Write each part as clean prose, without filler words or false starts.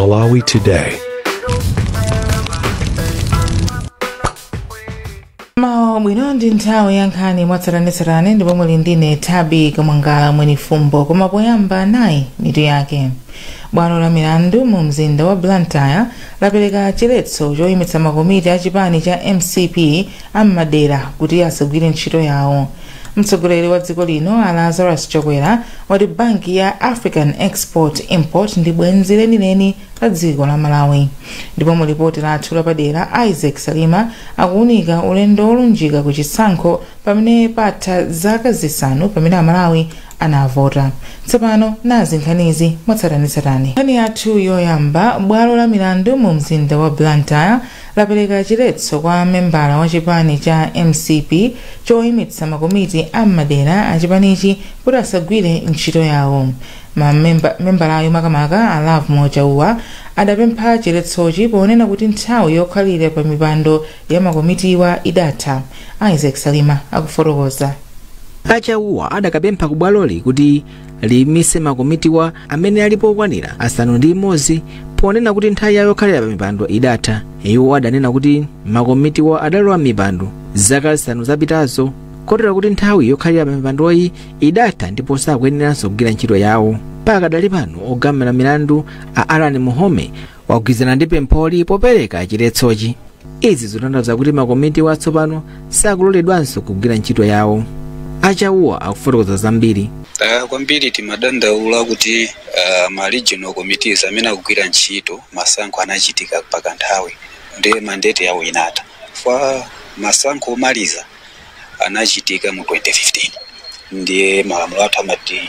Malawi Today. Mwino ndi nthawi ya nkhani mwatsatanetsatane ndipo muli ndine Thabi Kamwangala mweni fumbo koma poyamba nayi mitu yake. Bwalo la milandu mu mzinda wa Blantyre lapereka chiletso choyimitsa makomiti a chipani cha MCP am'madera kuti asagwire ntchito yawo. Mtsogoleri wa dziko lino Lazarus Chakwera wati banki ya African Export Import ndi bwenzi lenileni la dziko la Malawi. Ndipo mulipoti lathu lapadera Isaac Salima akuunika ulendo olunjika ku chisankho pamene patha zaka zisanu pamene Amalawi anavota. Tsopano nazi nkhanizi mwatsatanetsatane. Nkhani yathu yoyamba, bwalo la milandu mu mzinda wa Blantyre lapereka chiletso kwa membala wa chipani cha MCP choyimitsa makomiti am'madera a chipanichi kuti asagwire ntchito yawo. Membalayo makamaka a Love Mochauwa adapempha chiletsochi ponena kuti nthawi yokhalira pa mipando ya makomitiwa idatha. Isaac Salima akufotokoza. Achauwa adakapempha ku bwaloli kuti liyimitse makomitiwa amene alipo okwanira asanu ndi imodzi ponena kuti nthawi yokhalira pa mipando idatha. Iwo adanena kuti makomitiwa adalowa mipando zaka zisanu zapitazo kotero kuti nthawi yokhalira pa mipandoyi idatha ndipo sakuyeneranso kugwira ntchito yawo. Pakadali pano ogamula milandu a Alan Muhome wagwirizana ndi pempholi popereka chiletsochi. Izi zikutanthauza kuti makomitiwa atsopano sakuloledwanso kugwira ntchito yawo. Achauwa akufotokoza zambiri. Kwambiri timadandaula kuti ma regional committees amene akugwira ntchito masankho anachitika mpaka nthawi ndi mandate yawo inatha. Kwa masankho omaliza anachitika mu 2015 ndiye malamulo athu amati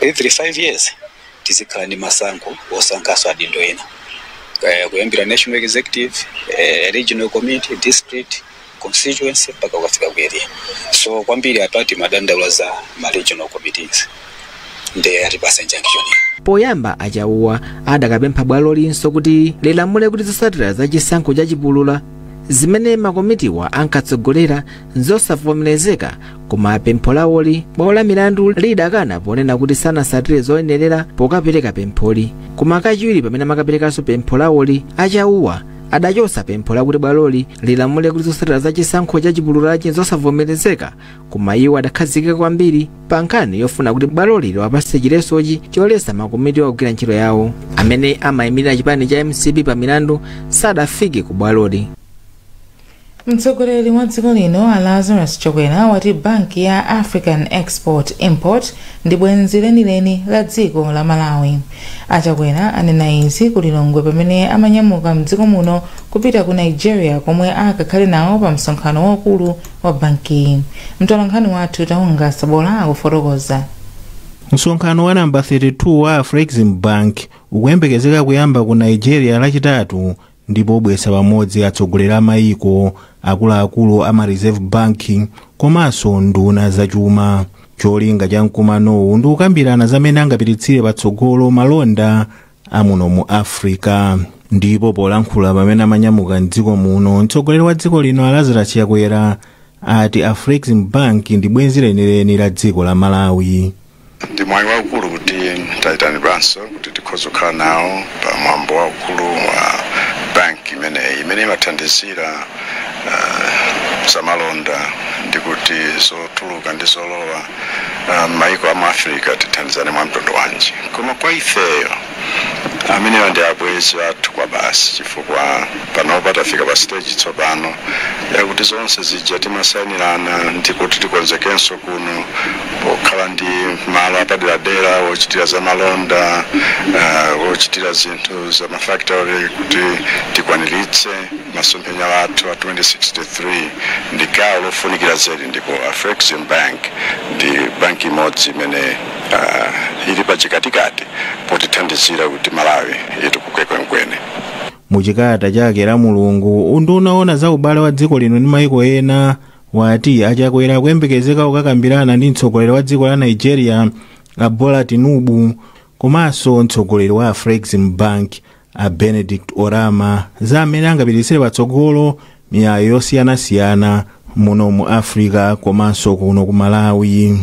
every 5 years tizikhala ndi masankho osankhaso adindo ena kuyambira national executive, regional committee, district, constituency mpaka ukafika ku area. So kwambiri atati madandaula za ma regional committees ndiye atipasa injunction. Poyamba Achauwa adakapempha bwalolinso kuti lilamule kuti zotsatira za chisankho cha chipulula zimene makomitiwa ankatsogolera nzosavomerezeka, koma pempho lawoli bwalo la milandu lidakana ponena kuti sanatsatire zoyenerera pokapereka pempholi. Koma kachiwiri pamene amakaperekanso pempho lawoli, Achauwa adachotsa pempho lakuti bwaloli lilamule kuti zotsatira za chisankho cha chipululachi nzosavomerezeka, koma iwo adakhazikika kwambiri pa nkhani yofuna kuti bwaloli liwapatse chiletsochi choletsa makomiti ogwira ntchito yawo. Amene amayimirira chipani cha MCP pa milandu sadafike ku bwaloli. Mtsogoleri wa dziko lino Lazarus Chakwera wati banki ya African Export Import ndi bwenzi lenileni la dziko la Malawi. Achakwera anena izi ku Lilongwe pamene amanyamuka mdziko muno kupita ku Nigeria komwe akakhale nawo pa msonkhano wakulu wa banki. Mtolankhani wathu Taunga Sabola akufotokoza. Msonkhano wa namba 32 wa Afreximbank ukuyembekezeka kuyamba ku Nigeria lachitatu, ndipo bwesa pamodzi atsogoleri a mayiko akuluakulu ama Reserve Bank komanso nduna zachuma. Cholinga cha mkumanowu ndi kukambirana zamene angapititsire patsogolo malonda amuno mu Africa. Ndipo polankhula pamene amanyamuka mdziko muno, mtsogoleri wa dziko lino Lazarus Chakwera ati Afreximbank ndi bwenzi lenileni la dziko la Malawi. Ndi mwayi waukulu kuti tayitanidwanso kuti tikhoza kukhala nawo pa mwambo waukulu wa banki imene imathandizira zamalonda ndi kuti zotuluka ndi zolowa mayiko a Africa tithandizane mwamtondo wanji. Koma kwa ifeyo amene ndi abwenzi athu kwa basi, chifukwa pano patafika pa stage tsopano yakuti zonse zija timasayinirana ndi kuti tikonzekenso kuno pokhala ndi malo apaderadera wochitira za malonda, wochitira zinthu za mafactory kuti tikwaniritse masomphenya athu a 2063. ndi gawo lofunikira zedi ndipo Afreximbank ndi banki imodzi imene ili pachikatikati potithandizira kuti Malawi itukule kwenikweni. Muchikata chake la Mulungu undunaona za ubale wa dziko lino ndi mayiko ena wati Achakwera kuyembekezeka kukakambirana ndi mtsogoleri wa dziko la Nigeria Bola Tinubu komanso mtsogoleri wa Afreximbank Benedict Orama za amene angapititsire patsogolo miyayo yosiyanasiyana muno mu Africa komanso kuno ku Malawi.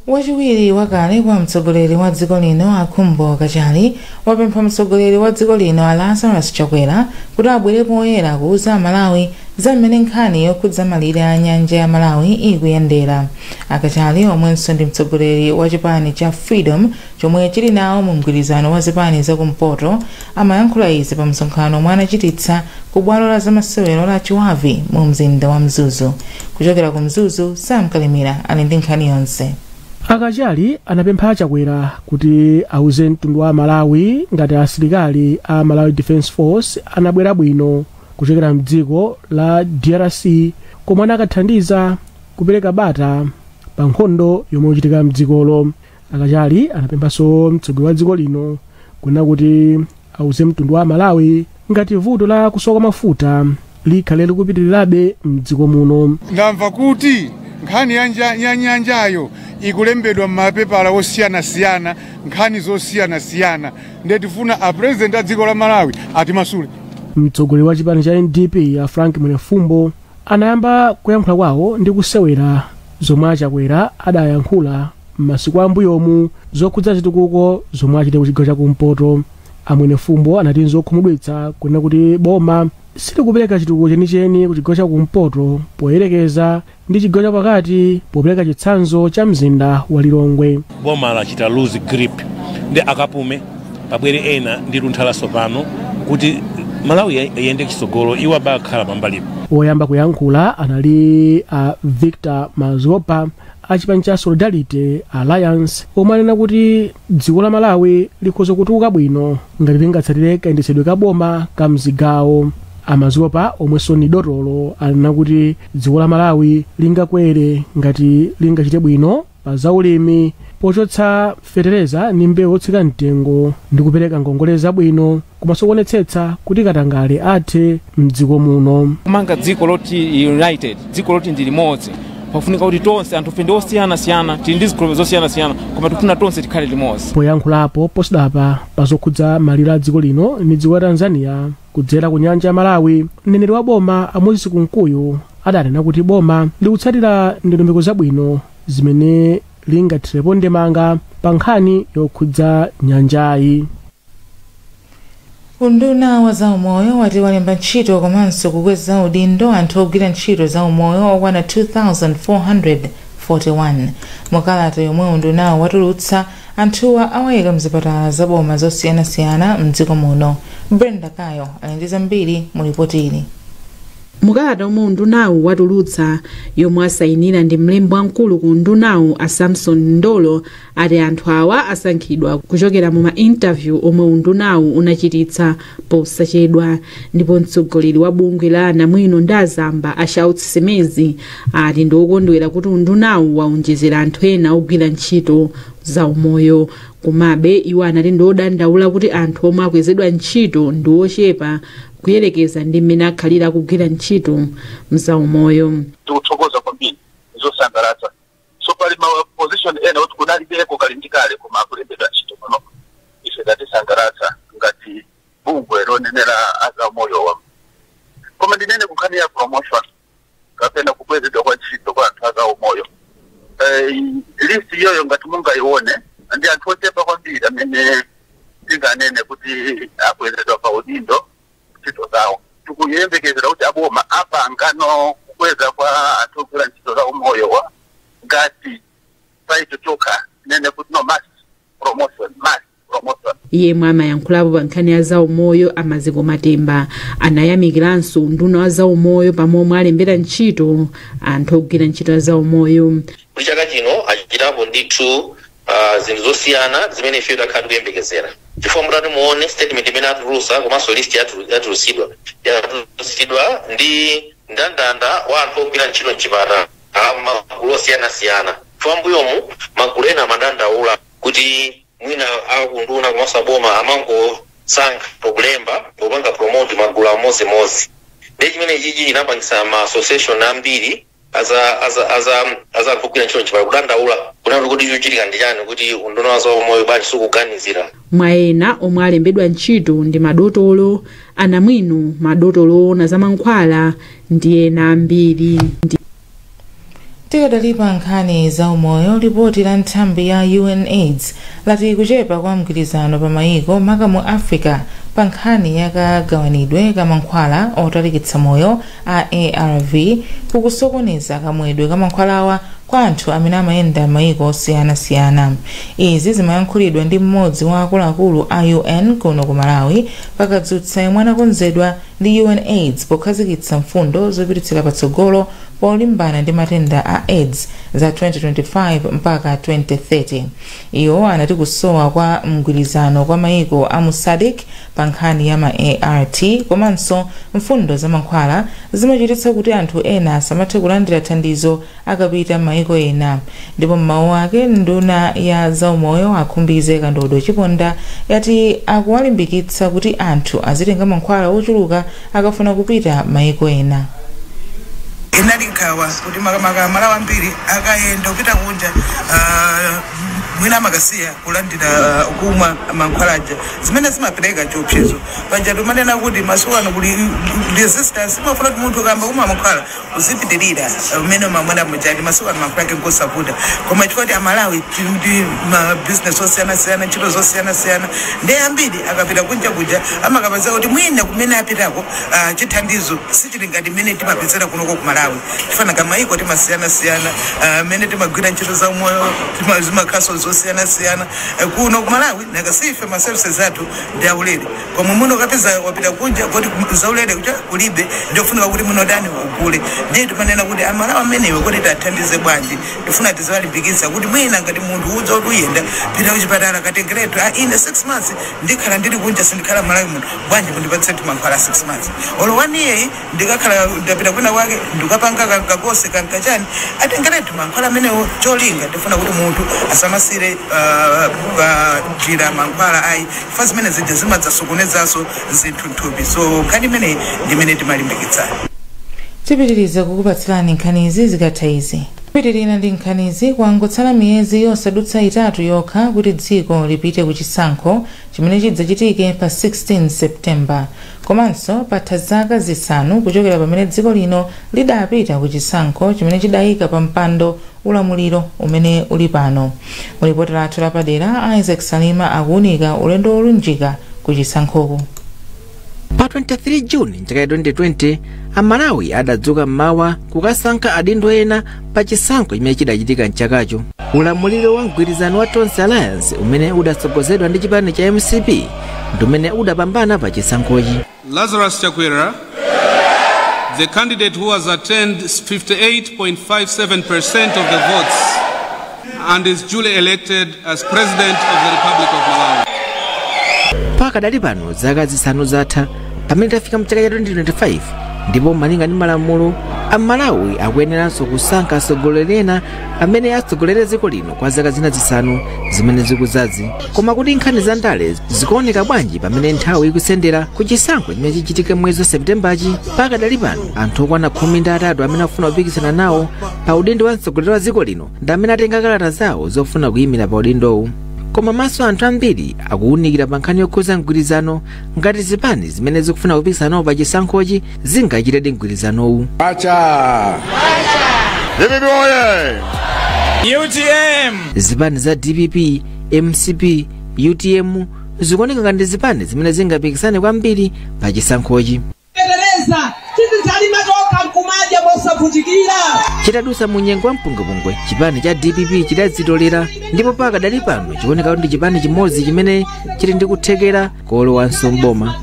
wachiwiri wakale kwa mtsogoleri wa dziko lino Akhumbo Kachali wapempha mtsogoleri wa dziko lino Lazarus Chakwera kuti abwere poyera kuuza Malawi za mmene nkhani yokhudza malire a nyanja ya Malawi ikuyendera. Akachali omwenso ndi mtsogoleri wa chipani cha Freedom chomwe chili nawo mu mgwirizano wa zipani zakumpoto amayankhula izi pa msonkhano omwe anachititsa ku bwalo la zamasewero la Chiwavi mu mzinda wa Mzuzu. Kuchokera ku Mzuzu, Sam Kalimira ali ndi nkhani yonse. Akachali anapempha Chakwera kuti auze mtundu wa Malawi ngati asilikali a Malawi Defense Force anabwera bwino kuchokera mdziko la DRC komwe anakathandiza kupereka bata pa nkhondo yomwe ichitika mdzikolo. Akachali anapemphanso mtsogoleri wa dziko lino kuna kuti auze mtundu wa Malawi ngati vuto la kusowa mafuta likhale likupitirirabe mdziko muno. Ndamva kuti nkhani ya nyanjayo ikulembedwa m'mapepala osiyana-siyana, nkhani zosiyana-siyana, ndetifuna a president a dziko la Malawi atimasule. Mtsogoleri wa chipani cha NDP ya Frank Mwenefumbo anayamba kuyankhula kwawo ndi kusewera zomwe Chakwera adayankhula m'masiku ambuyomu zokhudza zitukuko zomwe achite ku chigawo chakumpoto. Mwenefumbo anati nzokhumudwitsa kuna kuti boma silikupereka chitukuko chenicheni ku chigawo chakumpoto poyerekeza ndi chigawo chapakati popereka chitsanzo cha mzinda wa Lilongwe. Boma lachita lose grip ndi akapume pabwere ena ndi lunthalanso pano kuti Malawi yende chisogolo iwa bakhala pambalipo. Oyamba kuyankhula anali Victor Mazopa a chipani cha Solidarity Alliance omwe anena kuti dziko la Malawi likhoza kutukuka bwino ngati lingatsatire kayendetsedwe ka boma ka mzigawo. Amazopa omwenso ni dotolo anena kuti dziko la Malawi lingakwere ngati lingachite bwino pa zaulimi pochotsa fetereza ndi mbewu yotsika mtengo ndi kupereka ngongole zabwino komanso kuonetsetsa kuti katangale athe mdziko muno. Kumanga dziko loti united, dziko loti ndi limodzi, pafunika kuti tonse anthu ndi osiyana-siyana tili ndi zikhulupiriro zosiyana-siyana koma tikufuna tonse tikhale limodzi. Poyankhulapo posidapa pazokhudza malire a dziko lino ndi dziko la Tanzania kudzera ku nyanja ya Malawi, mneneri wa boma Moses Kunkuyu adanena kuti boma likutsatira ndondomeko zabwino zimene lingathirepo ndemanga pa nkhani yokhudza nyanjayi. Unduna wa zaumoyo wati walemba ntchito komanso kukweza udindo anthu ogwira ntchito zaumoyo okwana 2441. Mukalata yomwe undunawo watulutsa anthuwa awayika mzipatala zaboma zosiyana-siyana mdziko muno. Brenda Kayo ali ndi zambiri mu ripoti ili. Mukalata omwe undunawo watulutsa yomwe asayinira ndi mlembi wamkulu ku undunawo a Samson Ndolo ati anthu awa asankhidwa kuchokera mu ma-interview omwe undunawo unachititsa posachedwa, ndipo mtsogoleri wa bungwe la anamwino ndi azamba a Shouts Semezi ati ndi okondwera kuti undunawo waonjezera anthu ena ogwira ntchito zaumoyo. Komabe iwo anati ndi odandaula kuti anthu omwe akwezedwa ntchito ndi ochepa kuyerekeza ndi mmene akhalira kugwira ntchito mzaumoyo. Tikuthokoza kwambiri zosangalatsa. So pali ma position ena kuti kunalibeko kalindikale koma akulembedwa ntchito pano. Ife tatisangalatsa ngati bungwe lonenera azaumoyo wa. Koma ndinene kunkhani ya promotion kapena kukwezedwa kwa ntchito kwa anthu azaumoyo. List iyoyo ngati mungaione ndi anthu ochepa kwambiri amene tinganene kuti akwezedwa pa udindo ntchito zawo. Tikuyembekezera kuti aboma apangano kukweza kwa anthu ogwira ntchito zaumoyo wa ngati paito choka nene kuti no mass promotion. Yemwe amayankhulapo pa nkhani ya zaumoyo Amaziko Matemba anayamikiranso unduna wa zaumoyo pamomwe alembera ntchito anthu ogwira ntchito zaumoyo. Chaka chino achitapo ndithu zinthu zosiyana zimene ife takhala tikuyembekezera. Chifukwa mutati muone statement imene atulusa komanso list yatulusidwa ndi ndandanda wa anthu ogwira ntchito mchipatala magulu osiyana-siyana. Chifukwa mbuyomu magulu ena amadandaula kuti mwina akunduna komanso aboma amangosankha pokulemba popanga promote magulu amodzi. Ndi chimene chichi chinapangisa ma association ambiri aza kugwira ntchito mchipatala kudandaula kunali kuti chochitika ndi chani kuti unduna wa zaumoyo bwanji sukuganizira. Mwa ena omwe alembedwa ntchito ndi madotolo, anamwino, madotolo na zamankhwala ndi ena ambiri. tikadalipa nkhani za umoyo. Ripoti la nthambi ya UNAIDS lati kuchepa kwa mgwirizano pa mayiko maka mu Africa pa nkhani yakagawanidwe ka mankhwala otalikitsa moyo a ARV kukusokoneza kamwedwe ka mankhwalawa kwa anthu amene amayenda mayiko osiyanasiyana. Izi zimayankhulidwa ndi mmodzi wa akuluakulu a UN kuno ku Malawi pakadzutsa yemwe anakonzedwa ndi UNAIDS pokhazikitsa mfundo zopititsira patsogolo polimbana ndi matenda a AIDS za 2025 mpaka 2030. Iwo anati kusowa kwa mgwirizano kwa mayiko a SADC pa nkhani ya ma ART komanso mfundo za mankhwala zimachititsa kuti anthu ena asamathe kulandira thandizo akapita mayiko ena. Ndipo mmawu ake nduna ya zaumoyo akhumbize Kandodo Chiponda yati akuwalimbikitsa kuti anthu azitenga mankhwala ochuluka akafuna kupita mayiko ena. Inalinkawa kuti Malawi ambiri akayenda kupita kunja mwina makasiya kulandira kumwa mankhwalaja zimene zimapereka chiopsezo pajatu manena kuti masuku ano kuli resistance imafuna kuti munthu akamba kumwa mankhwala uzipitirira umene mamwena mujadi masuku ano mankhwala ake ngosavuta koma chifukwa kuti Amalawi ndi ma business osiyanasiyana ntchito zosiyanasiyana ndi ambiri akapita kunja kuja amakapeza kuti mwina kumene apitako chithandizo sichili ngati mmene timapezera kunoko ku Malawi tifana kamayiko timasiyanasiyana mmene timagwira ntchito za umoyo zimakhaso zosiyanasiyana kuno ku Malawi nakasife ma services athu ndi aulere koma muno kapeza wapita kunja kuti zaulere kuti kulibe ndiofunika kuti muno dani ukule ndi timanena kuti Amalawi amenewo kuti tathandize bwanji tifuna tizawalimbikitsa kuti mwina ngati munthu udza kuti uyenda pita kuchipatala katengeretu ine 6 months ndikhala ndili kunja sindikhala Malawi muno bwanji mundipatse mankhwala 6 months olo 1 year ndikakhala ndapita kwina kwake ndikapanga kakose kankachani atengeretu mankhwala amenewo cholinga tifuna kuti munthu asamasire jira mankhwala ayi fa zimene zija zimadzasokonezaso zinthu nthupi so nkhani imene ndimene timalimbikitsana. Tipitiriza kukupatsirani nkhani izi zikatha izi. Pitirina ndi nkhani izi kwangotsala miyezi yosadutsa itatu yokha kuti dziko lipite ku chisankho chimene chidzachitike pa 16 Septemba komanso patha zaka zisanu kuchokera pamene dziko lino lidapita ku chisankho chimene chidayika pa mpando ulamuliro umene uli pano. Mulipoti lathu lapadera Isaac Salima akuunika ulendo olunjika ku chisankhoko. Pa 23 Juni chaka 2020 Amalawi adadzuka mmawa kukasankha adindo ena pa chisankho chimene chidachitika mchakacho. Ulamuliro wa mgwirizano wa Tonse Alliance umene udatsogozedwa ndi chipani cha MCP ndumene udapambana pa chisankhochi. Lazarus Chakwera, the candidate who has attained 58.57% of the votes and is duly elected as President of the Republic of Malawi. Pakadali pano zaka zisanu zatha pamene tafika mchaka cha 2025 ndipo malinga ndi malamulo Amalawi akuyeneranso kusankha atsogoleri ena amene atsogolere dziko lino kwa zaka zina zisanu zimene zikuzazi. Koma kuti nkhani za ndale zikuoneka bwanji pamene nthawi ikusendera ku chisankho chimene chichitike mwezi wa Septembachi. Pakadali pano anthu okwana 13 amene afuna kupikisana nawo pa udindo wa mtsogoleri wa dziko lino ndi amene atenga kalata zawo zofuna kuyimira pa udindowu. Koma maso anthu ambiri akuwunikira pa nkhani yokhuza mgwirizano ngati zipani zimene zikufuna kupikisana nawo pa chisankhochi zingachitedi mgwirizanowu. Zipani za DPP, MCP, UTM zikuoneka ngati zipani zimene zingapikisane kwambiri pa chisankhochi. Chitadusa mu nyengo wa mpungwepungwe chipani cha DPP chidadzitolera ndipo pakadali pano chikuoneka kuti ndi chipani chimodzi chimene chili ndi kuthekera kolowanso mboma.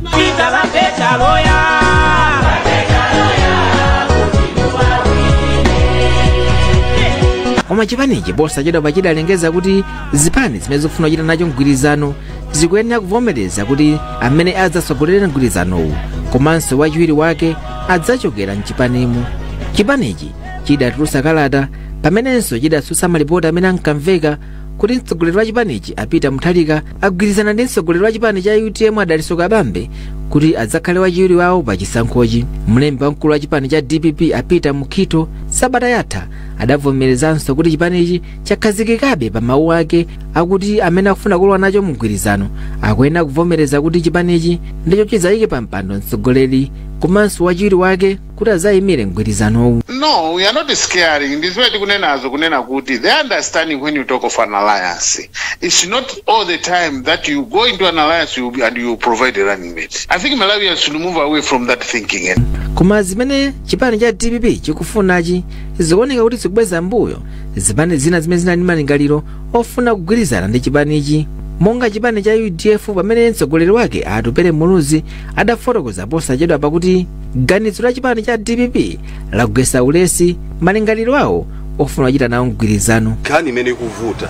Koma chipanichi posachedwa chidalengeza kuti zipani zimene zikufuna kuchita nacho mgwirizano zikuyenera kuvomereza kuti amene adzatsogolera mgwirizanowu komanso wachiwiri wake adzachokera mchipanimu. Chipanichi chidatulutsa kalata pamenenso chidatsutsa malipoti amene ankamveka kuti mtsogoleri wa chipanichi apita Mutharika agwirizana ndi mtsogoleri wa chipani cha UTM Adaliso Kabambe kuti adzakhale wachiwiri wawo pa chisankhochi. Mlembi wamkulu wa chipani cha DPP apita Mukito sabata yatha adavomerezanso kuti chipanichi chakhazikikabe pa mawu ake akuti amene akufuna kulowa nacho mgwirizano akuyenera kuvomereza kuti chipanichi ndicho chidzayike pa mpando mtsogoleri komanso wachiwiri wake kuti azayimire mgwirizanowu. No, we are not scaring. This way kunena kuti the understanding when you talk of an alliance, it's not all the time that you go into an alliance and you provide a running mate. I think Malawians should move away from that thinking. Koma zimene chipani cha DPP chikufunachi zikuoneka kuti zikubweza mbuyo zipani zina zimene zinali malingaliro ofuna kugwirizana ndi chipanichi, monga chipani cha UDF pamene mtsogoleri wake Atupele Muluzi adafotokoza posachedwa pakuti ganizo la chipani cha DPP lagwesa ulesi malingaliro awo ofuna kuchita nawo mgwirizano. Kani imene kuvuta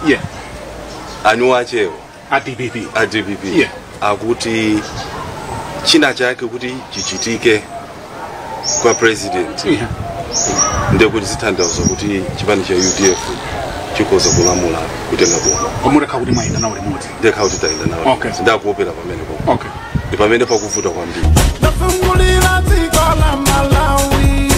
anu achewo a DPP akuti china chake kuti chichitike kwa president ndekuti zithandauza kuti chipani cha UDF chikoza kulamula kutenga boma omureka kuti maina nawo limodzi ndeka kuti taenda nawo ndakuopera pamene po ndi pamene pakuvuta kwambiri. Nafungulira dziko la Malawi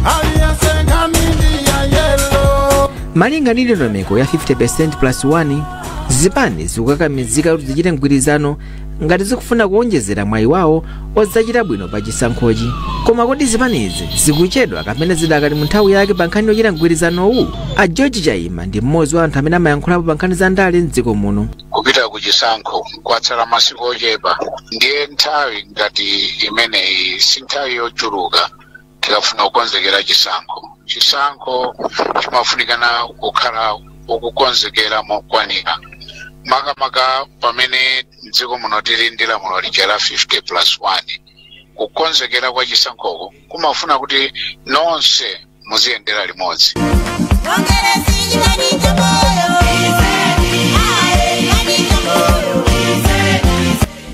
aliyesenga mindi ya yellow. Malinga ndi ndondomeko ya 50%+1 zipani zikukakamizika kuti zichite mgwirizano ngati zikufuna kuonjezera mwayi wawo odzachita bwino pa chisankhochi. Koma kodi zipanizi zikuchedwa kapena zidakali mu nthawi yake pa nkhani yochita mgwirizanowu? A George Chaima ndi mmodzi wa anthu amene amayankhulapo pa nkhani za ndale mdziko muno. Kupita ku chisankho kwatsala masiku ochepa ndiye nthawi ngati imeneyi si nthawi yochuluka tikafuna kukonzekera chisankho chimafunikana kukhala ukukonzekera mokwanira makamaka pamene mdziko muno tilindira muno lija la 50+1 kukonzekera kwa chisankhoko kumafuna kuti nonse muziyendera limodzi.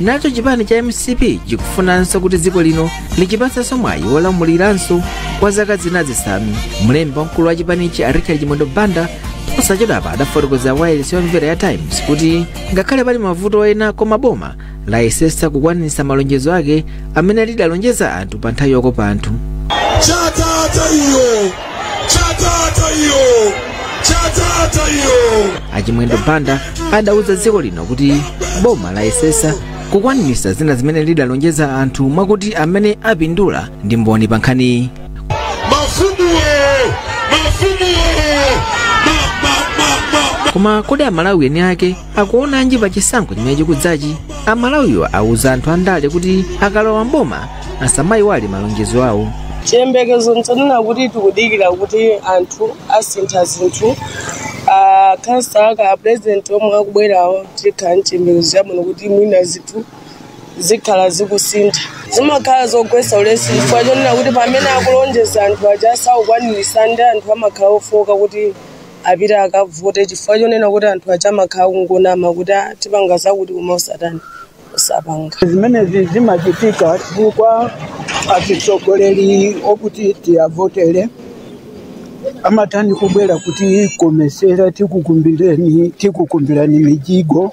Nacho chipani cha MCP chikufunanso kuti dziko lino lichipatsanso mwayi wolamuliranso kwa zaka zina zisanu. Mlembi wamkulu wa chipanichi Richard Chimondo Banda posachedwapa adafotokoza wireless yomvera ya Times kuti ngakhale pali mavuto ena koma boma layesesa kukwanitsa malonjezo ake amene lidalonjeza anthu pa nthawi yokopa anthu. Achimwendo Banda adauza dziko lino kuti boma layesesa kukwanitsa zina zimene lidalonjeza anthu mwakuti amene apindula ndi mboni pa nkhani. Koma kodi Amalawi eni ake akuonanji pa chisankho chimene chikudzachi? Amalawiwo auza anthu andale kuti akalowa mboma asamayiwale malonjezo awo. Chiyembekezo nchonena kuti tikudikira kuti anthu asintha zinthu. Kansa ka president omwe akubwerawo tikhala nchiyembekezo chabwino kuti mwina zinthu zikhala zikusintha. Zimakhala zogwesa ulesi chifukwa chonena kuti pamene akulonjeza anthu aja saukwanirisa ndi anthu amakhala ofoka kuti apita akavote chifukwa chonena kuti anthu aja amakhala kungonama kuti tipanga zakuti koma usatani usapanga. Zimene zimachitika chifukwa atitsogoleri okuti tiyavotere amatani kubwera kuti komesera tikukumbirani mijigo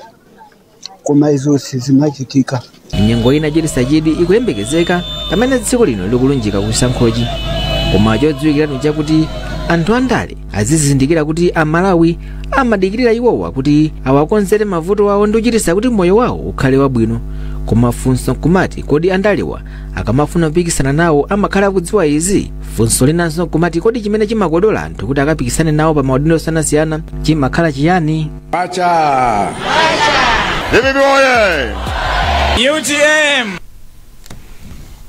koma izonse zimachitika. Nyengo ina Sajidi ikuyembekezeka pamene dziko lino likulunjika kusankhochi. Koma chodziwikiratu chakuti anthu andale azizindikira kuti Amalawi amadikirira iwowa kuti awakonzere mavuto awo ndi kuchititsa kuti moyo wawo ukhale wabwino. Koma funso kumati kodi andalewa akamafuna kupikisana nawo amakhala kudziwa izi? Funso linanso kumati kodi chimene chimakodola anthu kuti akapikisane nawo pa maudindo osiyanasiyana chimakhala chiyani? UTM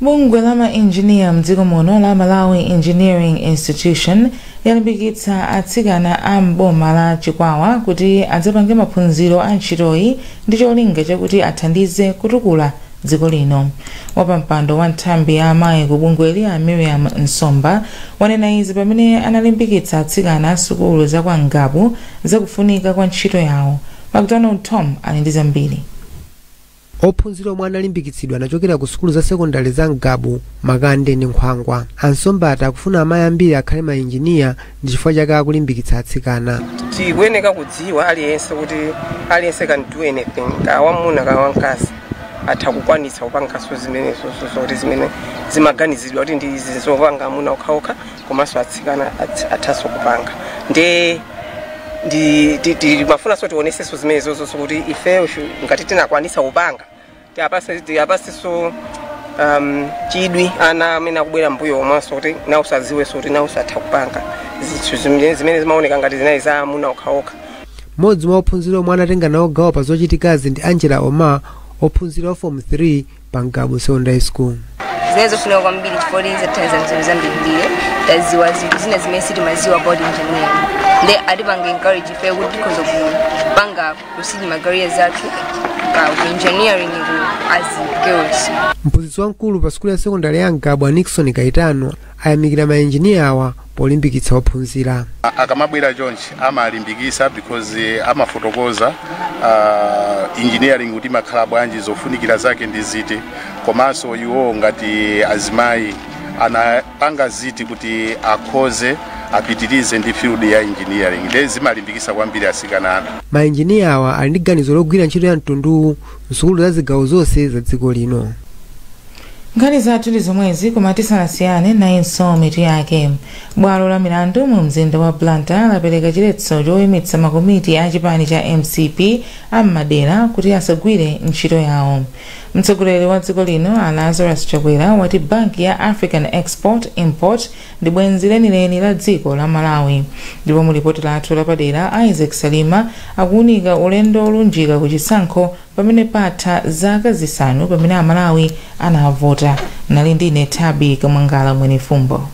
Bungwe la ma-engineer mdziko muno la Malawi Engineering Institution yalimbikitsa atsikana a mboma la Chikwawa kuti adzapange maphunziro a ntchitoyi ndi cholinga chakuti athandize kutukula dziko lino. Wapampando wa nthambi ya amayi ku bungweli a Miriam Nsomba wanena izi pamene analimbikitsa atsikana a sukulu za kwa Ngabu zakufunika kwa ntchito yawo. McDonald Tom ali ndi zambiri. Ophunzira omwe analimbikitsidwa anachokera ku sukulu za sekondari za Ngabu, Makande ndi Nkhwangwa. Ansomba akufuna amayi ambiri akhale mainjiniya ndi chifukwa chake akulimbikitsa atsikana. Tikuyeneka kudziwa aliyense kuti aliyense can do anything, ka wamuna ka wamkazi. atha kukwanisa kupangaso zimenezo zoti zimene zimaganizidwa kuti ndi zizopanga amuna okhaokha komanso atsikana athaso kupanga ndi mafuna so tioneseso zimenezo zonse kuti ife ngati tinakwanisa kupanga tiapaseso chidwi ana amene akubwera mbuyo omanso kuti nawo saziwenso kuti nawo satha kupanga zimene zimaoneka ngati zinayi za amuna okhaokha. Mmodzi mwa ophunzira omwe anatenga nawo gawo pa zochitikazi ndi Angela Omar, ophunzira wa form 3 pa Ngabu Secondary School. Zinazofunika kwambiri chifukwa Tanzania zambiri taziwa zina zimene sitimaziwa about engineering. They adipanga encourage ife kuti because of panga kusidi careers zathu engineering as girls. Mphunzitsi wamkulu pa skulu ya sekondari ya Ngabu Nixon Kaitano ayamikira maengineer awa polimbikitsa ophunzira. Akamabwera chonchi amalimbikisa because amafotokoza engineering kuti makhala bwanji zofunikira zake ndi ziti komanso iwo ngati azimayi anapanga ziti kuti akhoze apitirize ndi field ya engineering lezi malimbikisa kwambiri asikana. Maengineer awa ali ndi ganizo logwira ntchito ya mtundu msukulu za zigawo zonse za dziko lino. Nkhani zathu ndi zomwezi koma tisanasiyane nayinso mitu yake. Bwalo la milandu mu mzinda wa Blantyre lapereka chiletso choyimitsa makomiti a chipani cha MCP am'madera kuti asagwire ntchito yawo. Mtsogoleri wa dziko lino Lazarus Chakwera wati banki ya African Export Import ndi bwenzi lenileni la dziko la Malawi. Ndipo mu ripoti lathu lapadera Isaac Salima akuunika ulendo olunjika ku chisankho pamene patha zaka zisanu pamene Amalawi anavota. Nali ndine Thabi Kamwangala Mwenifumbo.